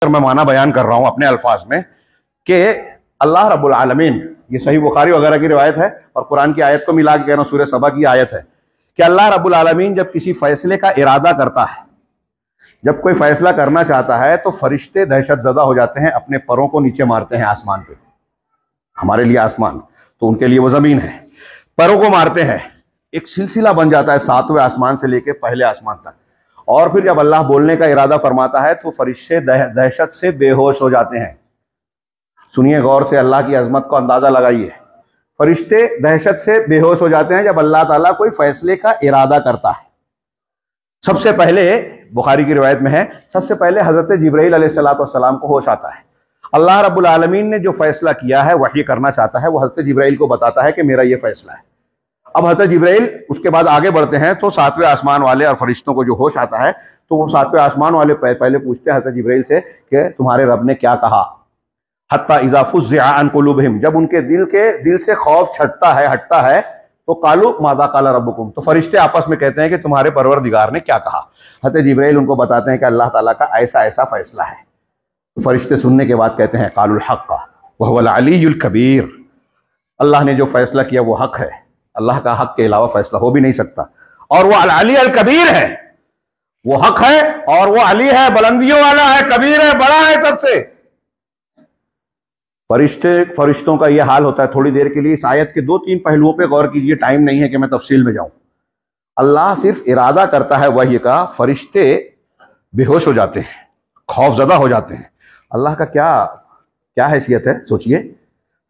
मैं माना बयान कर रहा हूं अपने अल्फाज में कि अल्लाह रब्बुल आलमीन, ये सही बुखारी वगैरह की रिवायत है और कुरान की आयत को मिला के कह रहा हूं, सूरह सबा की आयत है कि अल्लाह रब्बुल आलमीन जब किसी फैसले का इरादा करता है, जब कोई फैसला करना चाहता है तो फरिश्ते दहशत ज़दा हो जाते हैं, अपने परों को नीचे मारते हैं आसमान पे। हमारे लिए आसमान तो उनके लिए वो जमीन है, परों को मारते हैं, एक सिलसिला बन जाता है 7वें आसमान से लेकर पहले आसमान तक। और फिर जब अल्लाह बोलने का इरादा फरमाता है तो फरिश्ते दहशत से बेहोश हो जाते हैं। सुनिए गौर से, अल्लाह की अजमत को अंदाजा लगाइए। फरिश्ते दहशत से बेहोश हो जाते हैं जब अल्लाह ताला कोई फैसले का इरादा करता है। सबसे पहले बुखारी की रिवायत में है, सबसे पहले हजरत जिब्राइल अलैहिस्सलाम को होश आता है। अल्लाह रब्बुल आलमीन ने जो फैसला किया है, वही करना चाहता है, वो हजरत जिब्राइल को बताता है कि मेरा ये फैसला है। अब हजरत जिब्राइल उसके बाद आगे बढ़ते हैं तो 7वें आसमान वाले और फरिश्तों को जो होश आता है तो वो 7वें आसमान वाले पहले पूछते हैं हजरत जिब्राइल से कि तुम्हारे रब ने क्या कहा। हत्ता इज़ा फुज़्ज़िअ अन कुलूबिहिम, जब उनके दिल से खौफ छटता है, हटता है, तो कालू मादा काला रब्बुकुम, तो फरिश्ते आपस में कहते हैं कि तुम्हारे परवरदिगार ने क्या कहा। हजरत जिब्राइल उनको बताते हैं कि अल्लाह ताला का ऐसा ऐसा फैसला है। तो फरिश्ते सुनने के बाद कहते हैं कालुल हक़ व हुवल अलीयुल कबीर, अल्लाह ने जो फैसला किया वो हक है, अल्लाह का हक के अलावा फैसला हो भी नहीं सकता, और वो अल अली अल कबीर है, वो हक है और वो अली है, बुलंदियों वाला है, कबीर है, बड़ा है सबसे। फरिश्तों का यह हाल होता है। थोड़ी देर के लिए इस आयत के 2-3 पहलुओं पे गौर कीजिए, टाइम नहीं है कि मैं तफसील में जाऊं। अल्लाह सिर्फ इरादा करता है वही का, फरिश्ते बेहोश हो जाते हैं, खौफजदा हो जाते हैं। अल्लाह का क्या क्या हैसियत है, सोचिए।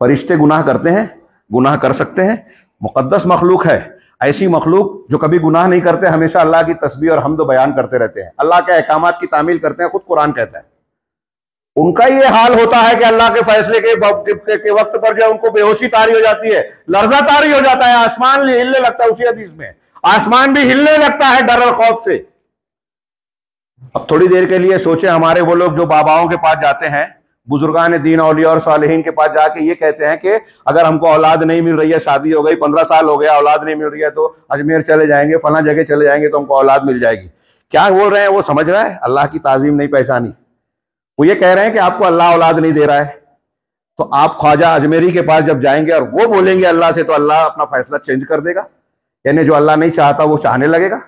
फरिश्ते गुनाह करते हैं, गुनाह कर सकते हैं, मुकद्दस मखलूक है, ऐसी मखलूक जो कभी गुनाह नहीं करते, हमेशा अल्लाह की तस्बीह और हम्द बयान करते रहते हैं, अल्लाह के अहकामात की तामील करते हैं, खुद कुरान कहता है। उनका ये हाल होता है कि अल्लाह के फैसले के वक्त पर जो उनको बेहोशी तारी हो जाती है, लर्जा तारी हो जाता है, आसमान हिलने लगता है। उसी हदीस में आसमान भी हिलने लगता है डर और खौफ से। अब थोड़ी देर के लिए सोचे, हमारे वो लोग जो बाबाओं के पास जाते हैं, बुजुर्गान दीन औलिया और सालिहीन के पास जाके ये कहते हैं कि अगर हमको औलाद नहीं मिल रही है, शादी हो गई 15 साल हो गया, औलाद नहीं मिल रही है, तो अजमेर चले जाएंगे, फला जगह चले जाएंगे तो हमको औलाद मिल जाएगी। क्या बोल रहे हैं वो समझ रहा है? अल्लाह की ताजीम नहीं पहचानी। वो ये कह रहे हैं कि आपको अल्लाह औलाद नहीं दे रहा है, तो आप ख्वाजा अजमेरी के पास जब जाएंगे और वो बोलेंगे अल्लाह से, तो अल्लाह अपना फैसला चेंज कर देगा, यानी जो अल्लाह नहीं चाहता वो चाहने लगेगा।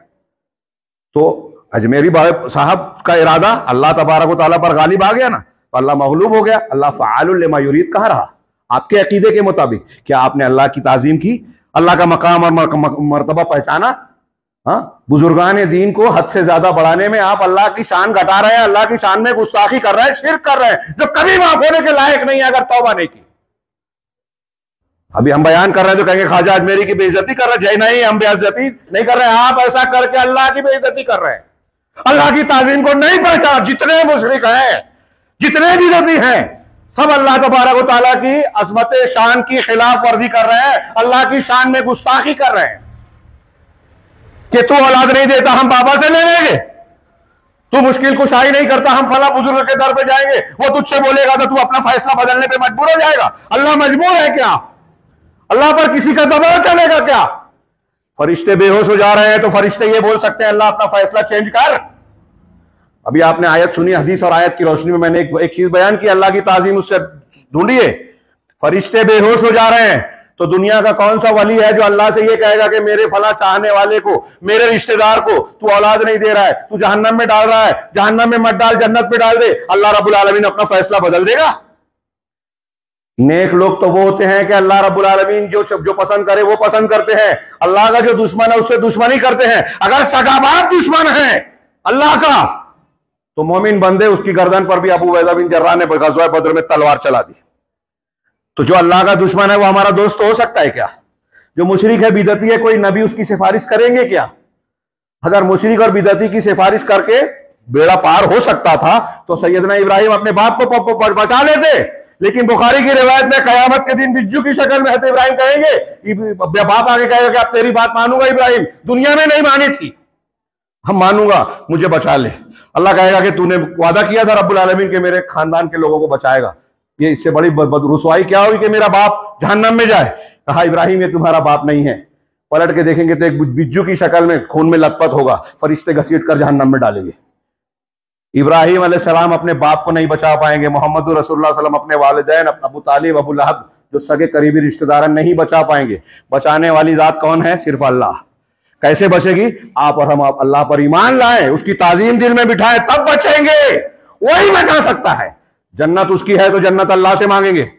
तो अजमेरी साहब का इरादा अल्लाह तबारक व तआला पर गालिब आ गया ना, तो अल्लाह मगलूब हो गया। अल्लाह फ़आलुल लिमा युरीद कहाँ रहा? आपके अकीदे के मुताबिक क्या आपने अल्लाह की ताजीम की, अल्लाह का मकाम और मर्तबा पहचाना? हाँ, बुजुर्गान दीन को हद से ज्यादा बढ़ाने में आप अल्लाह की शान घटा रहे हैं, अल्लाह की शान में गुस्ताखी कर रहे हैं, शिर्क कर रहे हैं, जो कभी माफ होने के लायक नहीं है अगर तौबा नहीं की। अभी हम बयान कर रहे हैं तो कहेंगे ख्वाजा अजमेरी की बेइज्जती कर रहे हैं। नहीं, हम बेइज्जती नहीं कर रहे हैं, आप ऐसा करके अल्लाह की बेइज्जती कर रहे हैं, अल्लाह की ताजीम को नहीं पहचाना। जितने मुशरिक हैं, जितने बिदअती हैं, सब अल्लाह तबारक व तआला की अज़मत शान की खिलाफ वर्जी कर रहे हैं, अल्लाह की शान में गुस्ताखी कर रहे हैं कि तू औलाद नहीं देता हम बाबा से ले लेंगे, तू मुश्किल कुशाई नहीं करता हम फला बुजुर्ग के दर पे जाएंगे, वो तुझसे बोलेगा तो तू अपना फैसला बदलने पे मजबूर हो जाएगा। अल्लाह मजबूर है क्या? अल्लाह पर किसी का दबाव चलेगा क्या? फरिश्ते बेहोश हो जा रहे हैं तो फरिश्ते ये बोल सकते हैं अल्लाह अपना फैसला चेंज कर। अभी आपने आयत सुनी, हदीस और आयत की रोशनी में मैंने एक चीज बयान की, अल्लाह की ताजीम उससे ढूंढिए। फरिश्ते बेहोश हो जा रहे हैं तो दुनिया का कौन सा वली है जो अल्लाह से ये कहेगा कि मेरे फला चाहने वाले को, मेरे रिश्तेदार को तू औलाद नहीं दे रहा है, तू जहन्नम में डाल रहा है, जहन्नम में मत डाल, जन्नत में डाल दे। अल्लाह रब्बुल आलमीन अपना फैसला बदल देगा? नेक लोग तो वो होते हैं कि अल्लाह रब्बुल आलमीन जो पसंद करे वो पसंद करते हैं, अल्लाह का जो दुश्मन है उससे दुश्मनी करते हैं। अगर सगाबात दुश्मन है अल्लाह का, तो मोमिन बंदे उसकी गर्दन पर भी अबू उबैदा बिन जर्राह ने ग़ज़वा बद्र में तलवार चला दी। तो जो अल्लाह का दुश्मन है वो हमारा दोस्त हो सकता है क्या? जो मुशरिक है, बिदअती है, कोई नबी उसकी सिफारिश करेंगे क्या? अगर मुशरिक और बिदअती की सिफारिश करके बेड़ा पार हो सकता था तो सैयदना इब्राहिम अपने बाप को बचा लेते। लेकिन बुखारी की रिवायत में कयामत के दिन बिज्जू की शक्ल में हज़रत इब्राहिम कहेंगे, बाप आगे कहेगा कि अब तेरी बात मानूंगा इब्राहिम, दुनिया में नहीं मानी थी, हम मानूंगा, मुझे बचा ले। अल्लाह कहेगा कि तूने वादा किया था रब्बुल आलमीन के मेरे खानदान के लोगों को बचाएगा, ये इससे बड़ी रुसवाई क्या होगी कि मेरा बाप जहन्नम में जाए। कहा इब्राहिम ये तुम्हारा बाप नहीं है। पलट के देखेंगे तो एक बिज्जू की शक्ल में खून में लथपथ होगा, फरिश्ते घसीट कर जहन्नम में डालेंगे। इब्राहिम अलैहिस्सलाम अपने बाप को नहीं बचा पाएंगे, मोहम्मद रसूलुल्लाह सल्लल्लाहु अलैहि वसल्लम अपने वालिदैन अबू तालिब, अबू लहब जो सगे करीबी रिश्तेदार नहीं बचा पाएंगे। बचाने वाली जात कौन है? सिर्फ अल्लाह। कैसे बचेगी? आप और हम अल्लाह पर ईमान लाएं, उसकी ताजीम दिल में बिठाएं, तब बचेंगे। वही बचा सकता है। जन्नत उसकी है तो जन्नत अल्लाह से मांगेंगे।